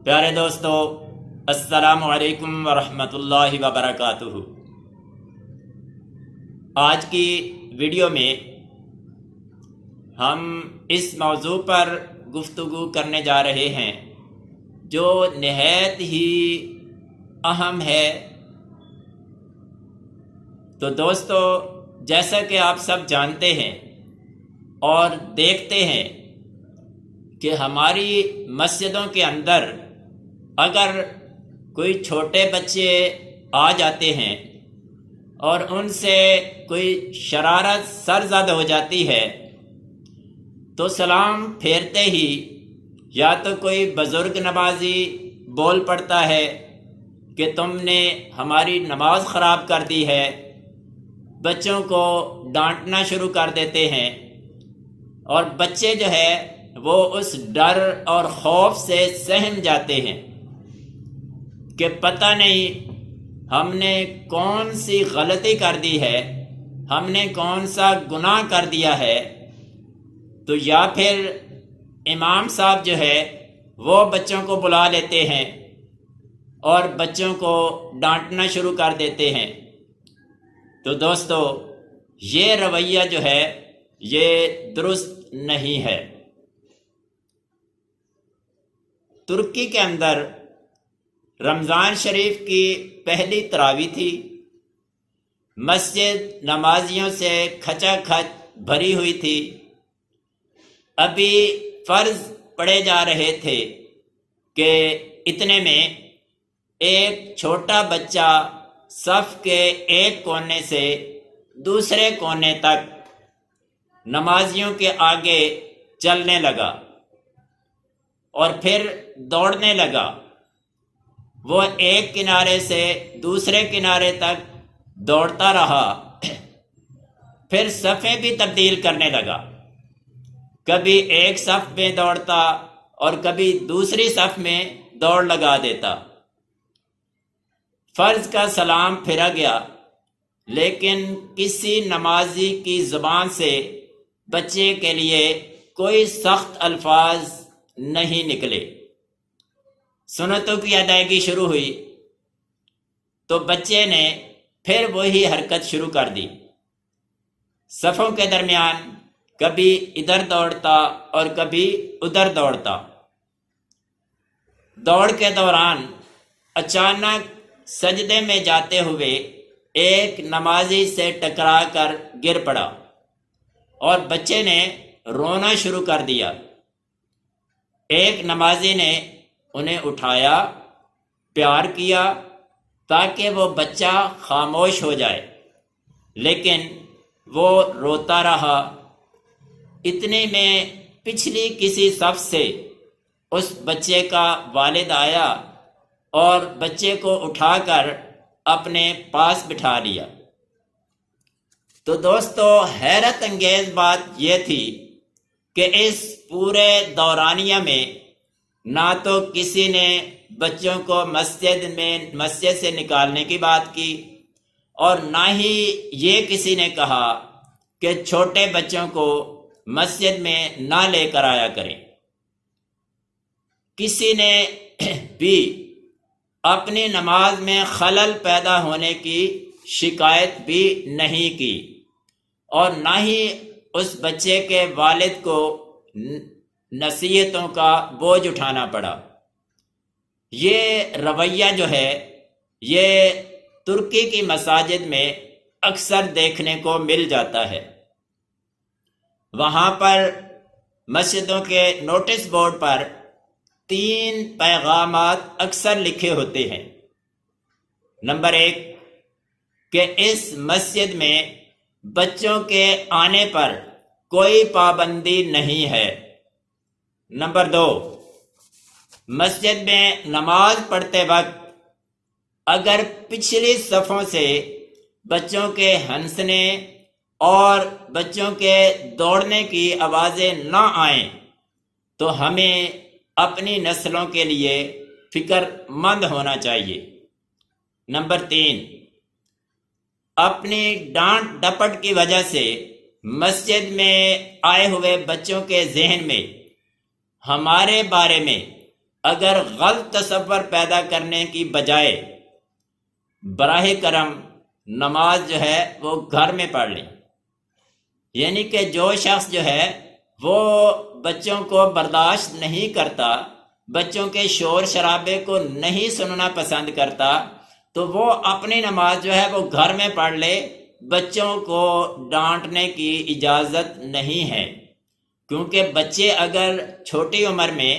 پیارے دوستو، السلام علیکم ورحمۃ اللہ وبرکاتہ۔ آج کی ویڈیو میں ہم اس موضوع پر گفتگو کرنے جا رہے ہیں جو نہایت ہی اہم ہے۔ تو دوستو، جیسا کہ آپ سب جانتے ہیں اور دیکھتے ہیں کہ ہماری مسجدوں کے اندر اگر کوئی چھوٹے بچے آ جاتے ہیں اور ان سے کوئی شرارت سرزد ہو جاتی ہے تو سلام پھیرتے ہی یا تو کوئی بزرگ نمازی بول پڑتا ہے کہ تم نے ہماری نماز خراب کر دی ہے، بچوں کو ڈانٹنا شروع کر دیتے ہیں، اور بچے جو ہے وہ اس ڈر اور خوف سے سہم جاتے ہیں کہ پتہ نہیں ہم نے کون سی غلطی کر دی ہے، ہم نے کون سا گناہ کر دیا ہے۔ تو یا پھر امام صاحب جو ہے وہ بچوں کو بلا لیتے ہیں اور بچوں کو ڈانٹنا شروع کر دیتے ہیں۔ تو دوستو، یہ رویہ جو ہے یہ درست نہیں ہے۔ ترکی کے اندر رمضان شریف کی پہلی تراویح تھی، مسجد نمازیوں سے کھچا کھچ بھری ہوئی تھی، ابھی فرض پڑھے جا رہے تھے کہ اتنے میں ایک چھوٹا بچہ صف کے ایک کونے سے دوسرے کونے تک نمازیوں کے آگے چلنے لگا اور پھر دوڑنے لگا۔ وہ ایک کنارے سے دوسرے کنارے تک دوڑتا رہا، پھر صفیں بھی تبدیل کرنے لگا، کبھی ایک صف میں دوڑتا اور کبھی دوسری صف میں دوڑ لگا دیتا۔ فرض کا سلام پھرا گیا، لیکن کسی نمازی کی زبان سے بچے کے لیے کوئی سخت الفاظ نہیں نکلے۔ سنتوں کی ادائیگی شروع ہوئی تو بچے نے پھر وہی حرکت شروع کر دی، صفوں کے درمیان کبھی ادھر دوڑتا اور کبھی ادھر دوڑتا۔ دوڑ کے دوران اچانک سجدے میں جاتے ہوئے ایک نمازی سے ٹکرا کر گر پڑا اور بچے نے رونا شروع کر دیا۔ ایک نمازی نے انہیں اٹھایا، پیار کیا تاکہ وہ بچہ خاموش ہو جائے، لیکن وہ روتا رہا۔ اتنے میں پچھلی کسی صف سے اس بچے کا والد آیا اور بچے کو اٹھا کر اپنے پاس بٹھا لیا۔ تو دوستو، حیرت انگیز بات یہ تھی کہ اس پورے دورانیہ میں نہ تو کسی نے بچوں کو مسجد سے نکالنے کی بات کی، اور نہ ہی یہ کسی نے کہا کہ چھوٹے بچوں کو مسجد میں نہ لے کر آیا کریں۔ کسی نے بھی اپنی نماز میں خلل پیدا ہونے کی شکایت بھی نہیں کی، اور نہ ہی اس بچے کے والد کو نصیحتوں کا بوجھ اٹھانا پڑا۔ یہ رویہ جو ہے یہ ترکی کی مساجد میں اکثر دیکھنے کو مل جاتا ہے۔ وہاں پر مسجدوں کے نوٹس بورڈ پر 3 پیغامات اکثر لکھے ہوتے ہیں۔ نمبر 1 کہ اس مسجد میں بچوں کے آنے پر کوئی پابندی نہیں ہے۔ نمبر 2 مسجد میں نماز پڑھتے وقت اگر پچھلی صفوں سے بچوں کے ہنسنے اور بچوں کے دوڑنے کی آوازیں نہ آئیں تو ہمیں اپنی نسلوں کے لیے فکر مند ہونا چاہیے۔ نمبر 3 اپنی ڈانٹ ڈپٹ کی وجہ سے مسجد میں آئے ہوئے بچوں کے ذہن میں ہمارے بارے میں اگر غلط تصور پیدا کرنے کی بجائے براہ کرم نماز جو ہے وہ گھر میں پڑھ لیں. یعنی کہ جو شخص جو ہے وہ بچوں کو برداشت نہیں کرتا، بچوں کے شور شرابے کو نہیں سننا پسند کرتا، تو وہ اپنی نماز جو ہے وہ گھر میں پڑھ لے. بچوں کو ڈانٹنے کی اجازت نہیں ہے، کیونکہ بچے اگر چھوٹی عمر میں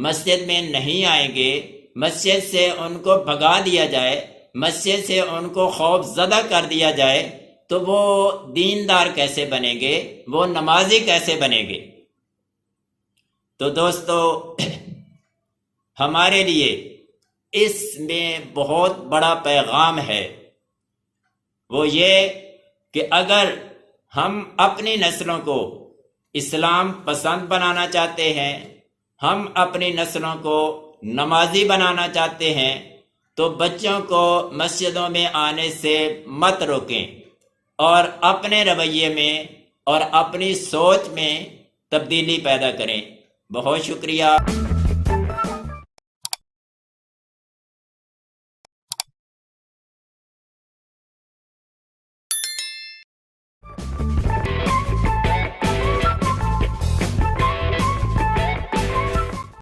مسجد میں نہیں آئیں گے، مسجد سے ان کو بھگا دیا جائے، مسجد سے ان کو خوف زدہ کر دیا جائے، تو وہ دیندار کیسے بنیں گے، وہ نمازی کیسے بنیں گے؟ تو دوستو، ہمارے لیے اس میں بہت بڑا پیغام ہے، وہ یہ کہ اگر ہم اپنی نسلوں کو اسلام پسند بنانا چاہتے ہیں، ہم اپنی نسلوں کو نمازی بنانا چاہتے ہیں، تو بچوں کو مسجدوں میں آنے سے مت روکیں اور اپنے رویے میں اور اپنی سوچ میں تبدیلی پیدا کریں. بہت شکریہ.